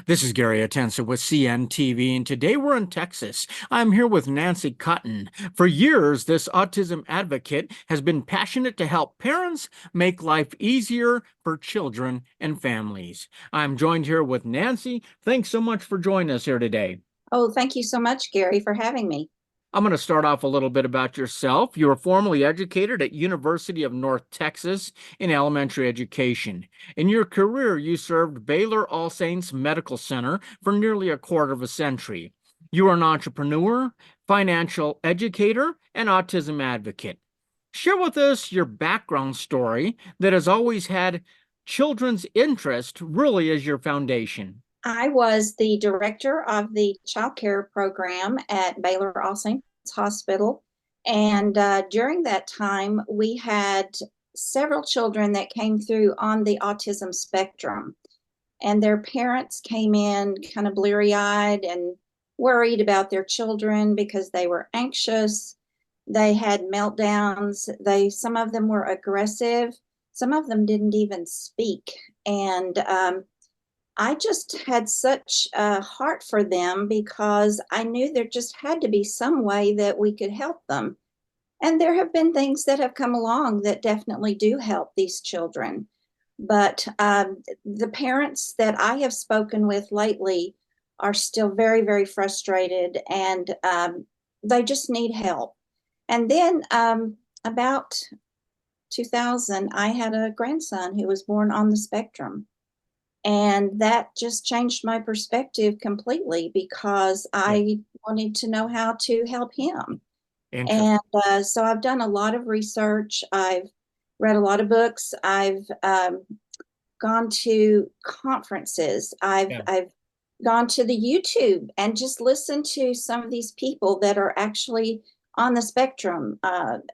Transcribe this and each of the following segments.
This is Gary Atencio with CNTV, and today we're in Texas. I'm here with Nancy Cotten. For years, this autism advocate has been passionate to help parents make life easier for children and families. I'm joined here with Nancy. Thanks so much for joining us here today. Oh, thank you so much, Gary, for having me. I'm going to start off a little bit about yourself. You were formerly educated at University of North Texas in elementary education. In your career, you served Baylor All Saints Medical Center for nearly a quarter of a century. You are an entrepreneur, financial educator, and autism advocate. Share with us your background story that has always had children's interest really as your foundation. I was the director of the child care program at Baylor All Saints Hospital. And during that time, we had several children that came through on the autism spectrum. And their parents came in kind of bleary eyed and worried about their children because they were anxious. They had meltdowns. Some of them were aggressive. Some of them didn't even speak. And I just had such a heart for them because I knew there just had to be some way that we could help them. And there have been things that have come along that definitely do help these children. But the parents that I have spoken with lately are still very, very frustrated, and they just need help. And then about 2000, I had a grandson who was born on the spectrum. And that just changed my perspective completely because Yeah. I wanted to know how to help him. And Interesting. so I've done a lot of research. I've read a lot of books. I've gone to conferences. Yeah. I've gone to the YouTube and just listened to some of these people that are actually on the spectrum,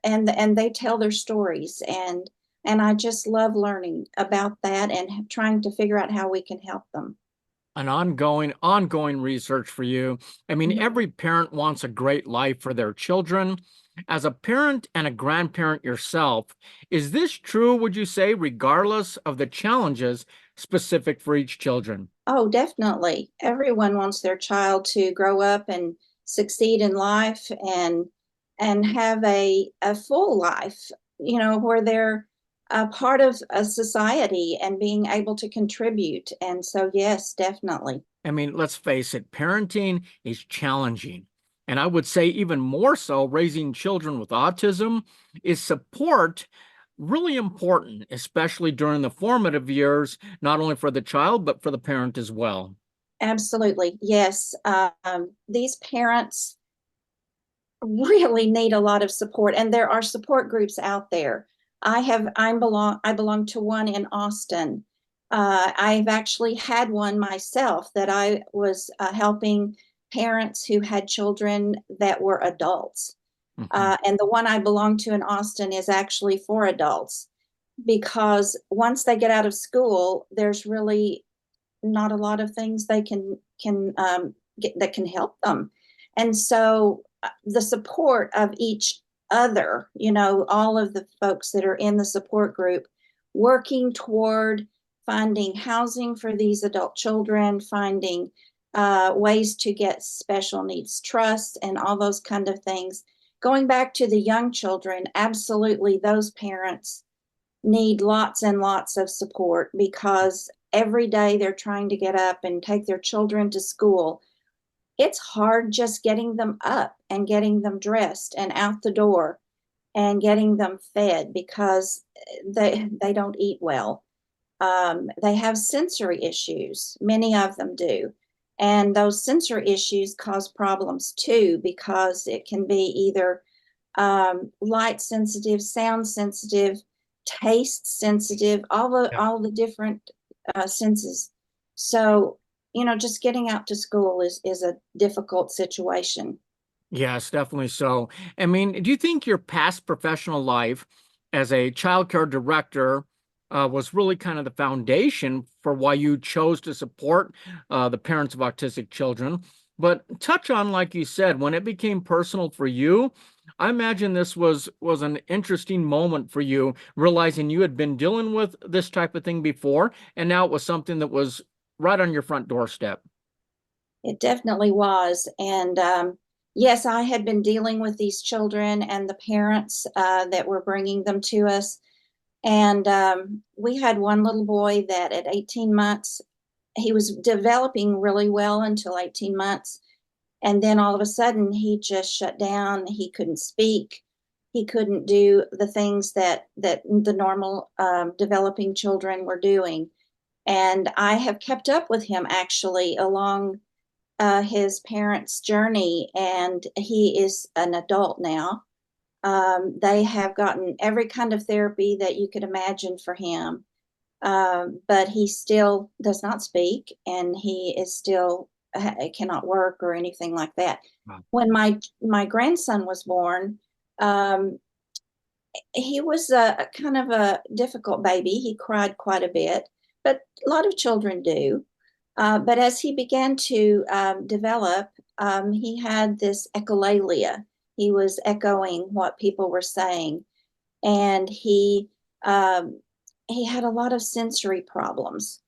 and they tell their stories, and I just love learning about that and trying to figure out how we can help them. An ongoing research for you. I mean, Mhm. every parent wants a great life for their children. As a parent and a grandparent yourself, is this true, would you say, regardless of the challenges specific for each children? Oh, definitely. Everyone wants their child to grow up and succeed in life and have a full life, where they're a part of a society and being able to contribute. And so, yes, definitely. I mean, let's face it, parenting is challenging. And I would say even more so, raising children with autism is support really important, especially during the formative years, not only for the child, but for the parent as well. Absolutely. Yes. These parents really need a lot of support, and there are support groups out there. I belong to one in Austin. I've actually had one myself that I was helping parents who had children that were adults. Mhm. And the one I belong to in Austin is actually for adults because once they get out of school, there's really not a lot of things they can get that can help them. And so the support of each other, all of the folks that are in the support group working toward finding housing for these adult children, finding ways to get special needs trusts and all those kind of things. Going back to the young children, absolutely, those parents need lots and lots of support because every day they're trying to get up and take their children to school. It's hard just getting them up and getting them dressed and out the door and getting them fed because they don't eat well. They have sensory issues. Many of them do. And those sensory issues cause problems too because it can be either light sensitive, sound sensitive, taste sensitive, all the different senses. So, just getting out to school is a difficult situation. Yes, definitely so. I mean, do you think your past professional life as a child care director was really kind of the foundation for why you chose to support the parents of autistic children? But touch on, like you said, when it became personal for you, I imagine this was an interesting moment for you, realizing you had been dealing with this type of thing before, and now it was something that was right on your front doorstep. It definitely was. And yes, I had been dealing with these children and the parents that were bringing them to us. And we had one little boy that at 18 months, he was developing really well until 18 months. And then all of a sudden, he just shut down. He couldn't speak. He couldn't do the things that the normal developing children were doing. And I have kept up with him actually along his parents' journey, and he is an adult now. They have gotten every kind of therapy that you could imagine for him, but he still does not speak, and he is still cannot work or anything like that. Wow. When my grandson was born, um, he was a kind of a difficult baby. He cried quite a bit, but a lot of children do. But as he began to develop, he had this echolalia. He was echoing what people were saying, and he had a lot of sensory problems,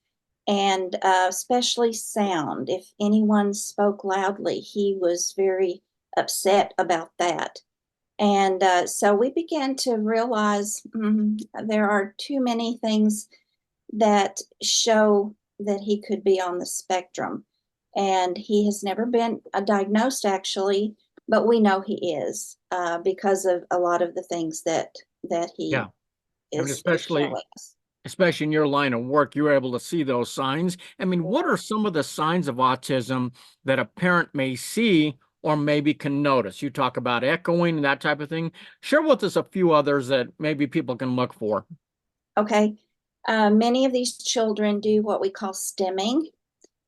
and especially sound. If anyone spoke loudly, he was very upset about that. And so we began to realize there are too many things that show that he could be on the spectrum. And he has never been diagnosed actually, but we know he is because of a lot of the things that Yeah. he I mean, is showing us. especially in your line of work, you're able to see those signs. I mean, what Yeah. are some of the signs of autism that a parent may see or maybe can notice? You talk about echoing and that type of thing. Share with us a few others that maybe people can look for. Okay. Many of these children do what we call stimming.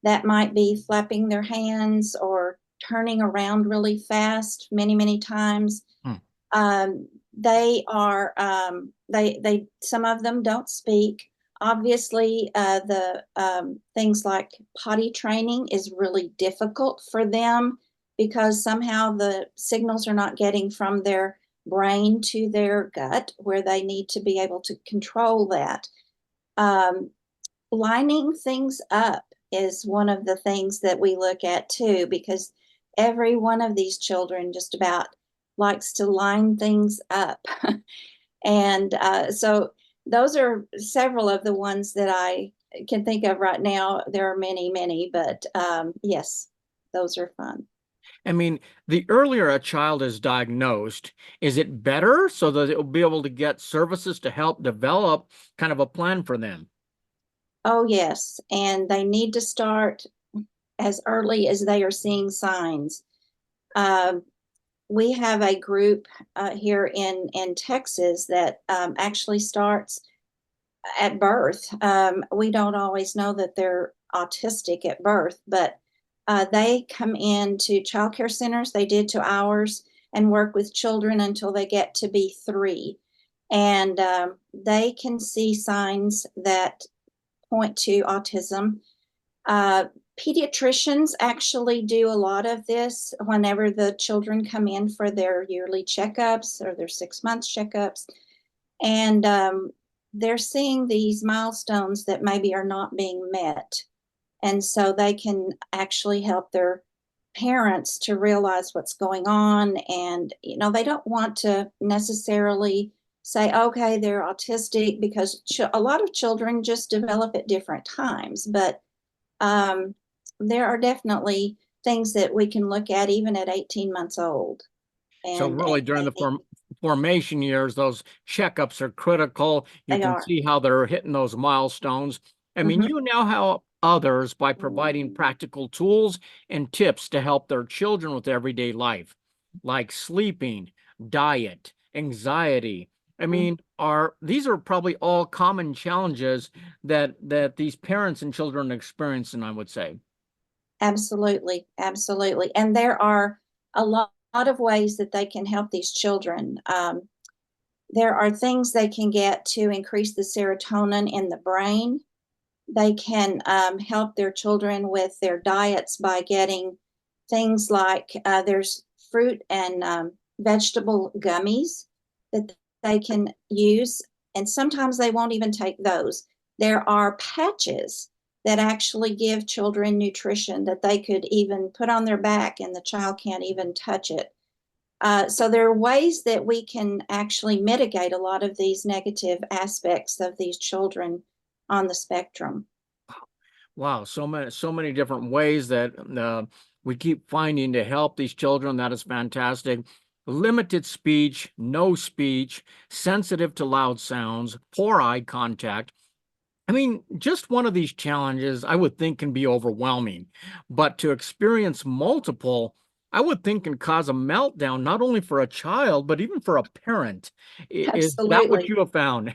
That might be flapping their hands or turning around really fast many times. Hmm. They are they some of them don't speak. Obviously, the things like potty training is really difficult for them because somehow the signals are not getting from their brain to their gut where they need to be able to control that. Um, Lining things up is one of the things that we look at too, because every one of these children just about likes to line things up. And so those are several of the ones that I can think of right now. There are many, but yes, those are fun. I mean, the earlier a child is diagnosed, is it better so that it will be able to get services to help develop kind of a plan for them? Oh, yes. And they need to start as early as they are seeing signs. Um, we have a group here in Texas that actually starts at birth. We don't always know that they're autistic at birth, but they come into child care centers. They did to ours and work with children until they get to be 3. And they can see signs that point to autism. Uh, Pediatricians actually do a lot of this whenever the children come in for their yearly checkups or their 6 month checkups. And they're seeing these milestones that maybe are not being met. And so they can actually help their parents to realize what's going on. And, they don't want to necessarily say, okay, they're autistic because a lot of children just develop at different times. But um, there are definitely things that we can look at even at 18 months old. So And really during the formation years, those checkups are critical. You they can are. see how they're hitting those milestones. I mean, Mhm. you now help others by providing practical tools and tips to help their children with everyday life, like sleeping, diet, anxiety. I mean, are these are probably all common challenges that these parents and children are experiencing, I would say. Absolutely. And there are a lot of ways that they can help these children. There are things they can get to increase the serotonin in the brain. They can help their children with their diets by getting things like there's fruit and vegetable gummies that they can use. And sometimes they won't even take those. There are patches that actually give children nutrition that they could even put on their back and the child can't even touch it. So there are ways that we can actually mitigate a lot of these negative aspects of these children on the spectrum. Wow, so many different ways that we keep finding to help these children. That is fantastic. Limited speech, no speech, sensitive to loud sounds, poor eye contact. I mean, just one of these challenges I would think can be overwhelming, but to experience multiple, I would think can cause a meltdown, not only for a child, but even for a parent. Is that what Absolutely. you have found?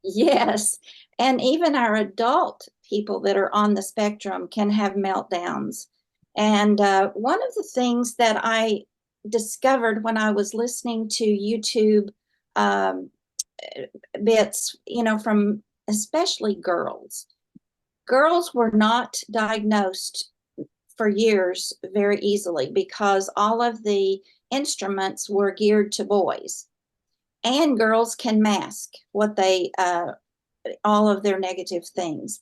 Yes. And even our adult people that are on the spectrum can have meltdowns. And one of the things that I discovered when I was listening to YouTube um, bits, from especially girls were not diagnosed for years very easily because all of the instruments were geared to boys. And girls can mask what they all of their negative things.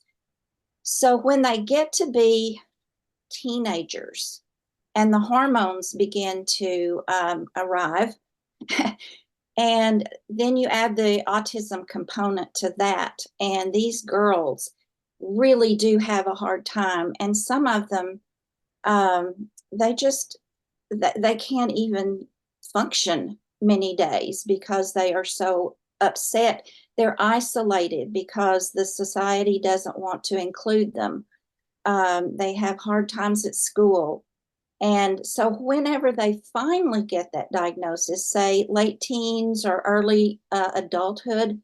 So when they get to be teenagers and the hormones begin to arrive, and then you add the autism component to that, and these girls really do have a hard time. And some of them, they just they can't even function many days because they are so upset. They're isolated because the society doesn't want to include them. They have hard times at school. And so, whenever they finally get that diagnosis, say late teens or early adulthood,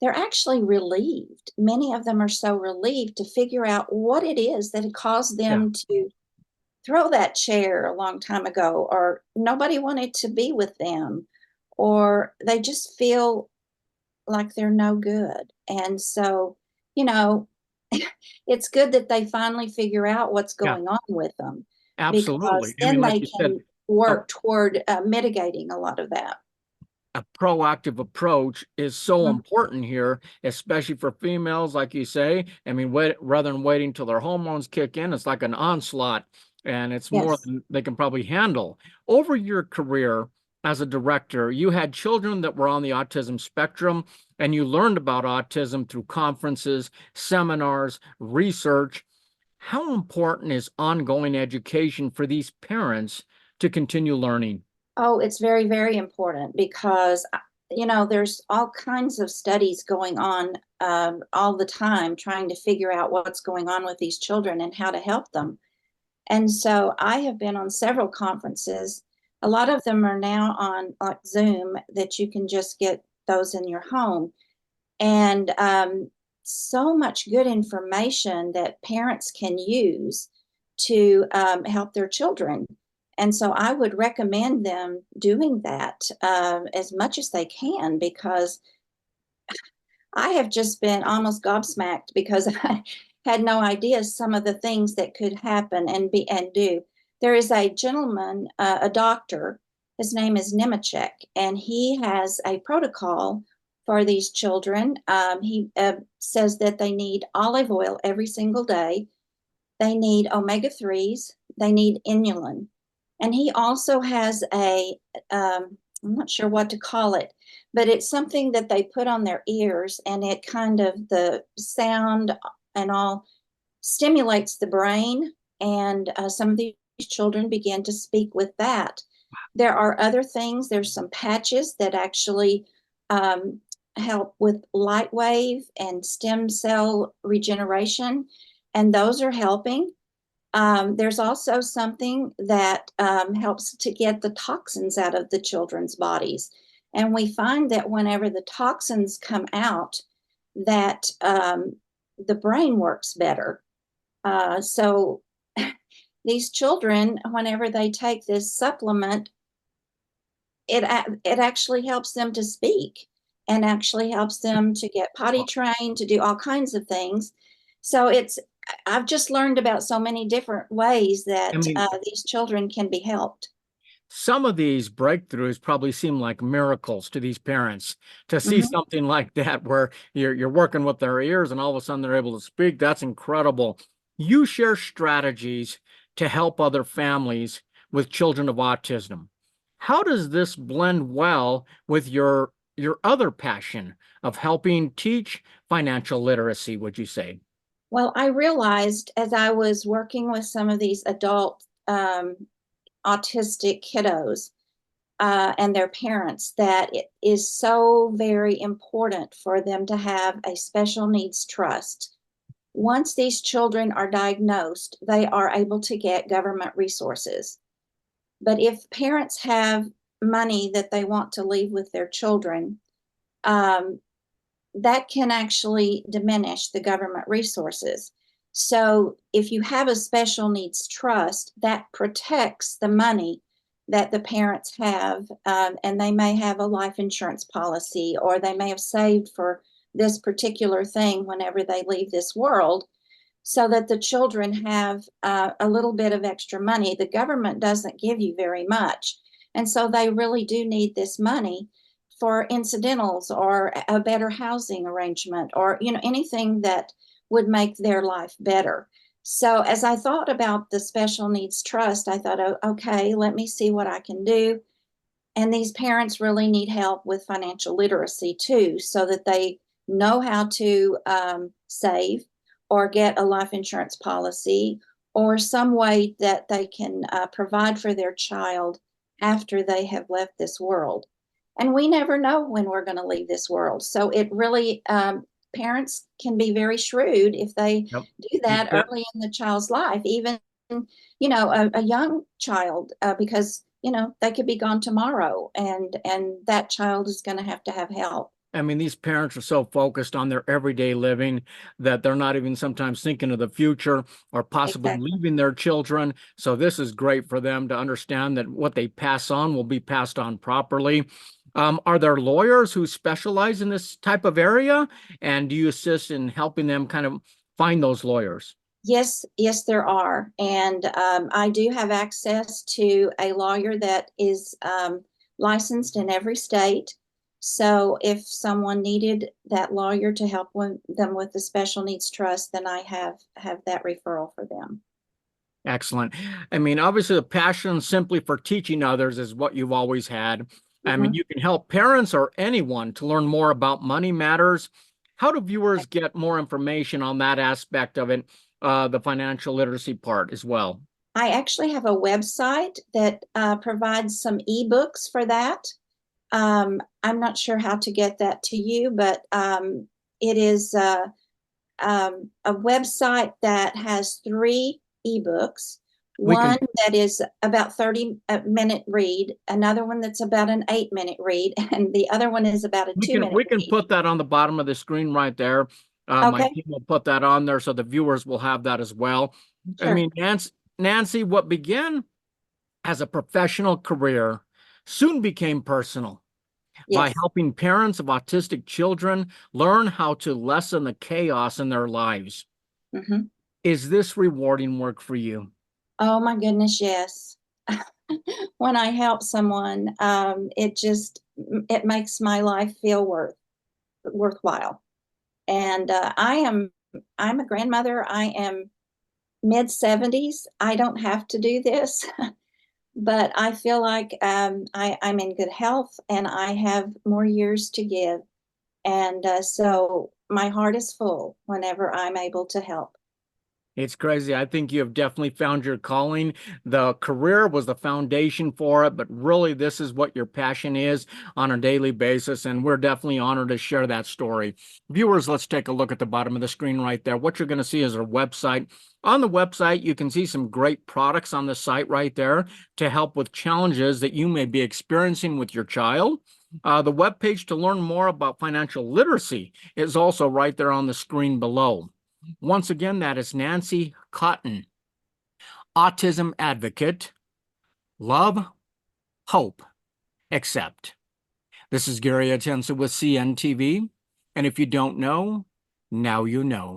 they're actually relieved. Many of them are so relieved to figure out what it is that caused Yeah. them to throw that chair a long time ago, or nobody wanted to be with them, or they just feel like they're no good. And so, you know, it's good that they finally figure out what's Yeah, going on with them because absolutely. I then mean, like they you said, can a work toward mitigating a lot of that. a proactive approach is so Mhm. important here, especially for females, like you say. I mean, rather than waiting till their hormones kick in, it's like an onslaught, and it's more Yes. than they can probably handle. Over your career as a director, you had children that were on the autism spectrum, and you learned about autism through conferences, seminars, research. How important is ongoing education for these parents to continue learning? Oh, it's very, very important because, there's all kinds of studies going on all the time trying to figure out what's going on with these children and how to help them. And so I have been on several conferences. A lot of them are now on like Zoom that you can just get those in your home. And so much good information that parents can use to help their children. And so I would recommend them doing that as much as they can because I have just been almost gobsmacked because I had no idea some of the things that could happen and be and do. There is a gentleman, a doctor, his name is Nemechek, and he has a protocol for these children. He says that they need olive oil every single day. They need omega 3s. They need inulin. And he also has I'm not sure what to call it, but it's something that they put on their ears and it kind of, the sound and all stimulates the brain. And some of these children begin to speak with that. There are other things, there's some patches that actually um, help with light wave and stem cell regeneration, and those are helping. There's also something that helps to get the toxins out of the children's bodies. And we find that whenever the toxins come out, that the brain works better. So these children, whenever they take this supplement, it actually helps them to speak and actually helps them to get potty trained, to do all kinds of things. So I've just learned about so many different ways I that mean, these children can be helped. Some of these breakthroughs probably seem like miracles to these parents. To see Mhm. something like that where you're working with their ears and all of a sudden they're able to speak, that's incredible. You share strategies to help other families with children of autism. How does this blend well with your other passion of helping teach financial literacy, would you say? Well, I realized as I was working with some of these adult autistic kiddos and their parents that it is so very important for them to have a special needs trust. Once these children are diagnosed, they are able to get government resources. But if parents have money that they want to leave with their children, um, that can actually diminish the government resources. So if you have a special needs trust, that protects the money that the parents have, and they may have a life insurance policy, or they may have saved for this particular thing whenever they leave this world, so that the children have a little bit of extra money. The government doesn't give you very much. And so they really do need this money for incidentals or a better housing arrangement, or anything that would make their life better. So as I thought about the special needs trust, I thought, oh, okay, let me see what I can do. And these parents really need help with financial literacy too, so that they know how to save or get a life insurance policy, or some way that they can provide for their child after they have left this world. And we never know when we're going to leave this world. So it really, parents can be very shrewd if they Yep. do You that bet. early in the child's life, even a young child, because they could be gone tomorrow, and that child is going to have help. I mean, these parents are so focused on their everyday living that they're not even sometimes thinking of the future or possibly Exactly. leaving their children. So this is great for them to understand that what they pass on will be passed on properly. Are there lawyers who specialize in this type of area? And do you assist in helping them kind of find those lawyers? Yes, yes, there are. And I do have access to a lawyer that is licensed in every state. So if someone needed that lawyer to help them with the special needs trust, then I have that referral for them. Excellent. I mean, obviously, the passion simply for teaching others is what you've always had. I mean, Mhm. you can help parents or anyone to learn more about money matters. How do viewers get more information on that aspect of it, the financial literacy part as well? I actually have a website that provides some ebooks for that. I'm not sure how to get that to you, but it is a website that has three ebooks. We can One that is about 30-minute read, another one that's about an 8-minute read, and the other one is about a we 2 can minute we can read. put that on the bottom of the screen right there. My Okay, team will put that on there so the viewers will have that as well. I sure. mean, Nancy, what began as a professional career soon became personal by Yes. helping parents of autistic children learn how to lessen the chaos in their lives. Hmm. Is this rewarding work for you? Oh my goodness, yes. When I help someone, it makes my life feel worthwhile. And I'm a grandmother. I am mid 70s. I don't have to do this, but I feel like I'm in good health and I have more years to give. And so my heart is full whenever I'm able to help. It's crazy. I think you have definitely found your calling. The career was the foundation for it, but really, this is what your passion is on a daily basis. And we're definitely honored to share that story. Viewers, let's take a look at the bottom of the screen right there. What you're going to see is our website. On the website, you can see some great products on the site right there to help with challenges that you may be experiencing with your child. The webpage to learn more about financial literacy is also right there on the screen below. Once again, that is Nancy Cotten, autism advocate. Love, hope, accept. This is Gary Atencio with CNTV. And if you don't know, now you know.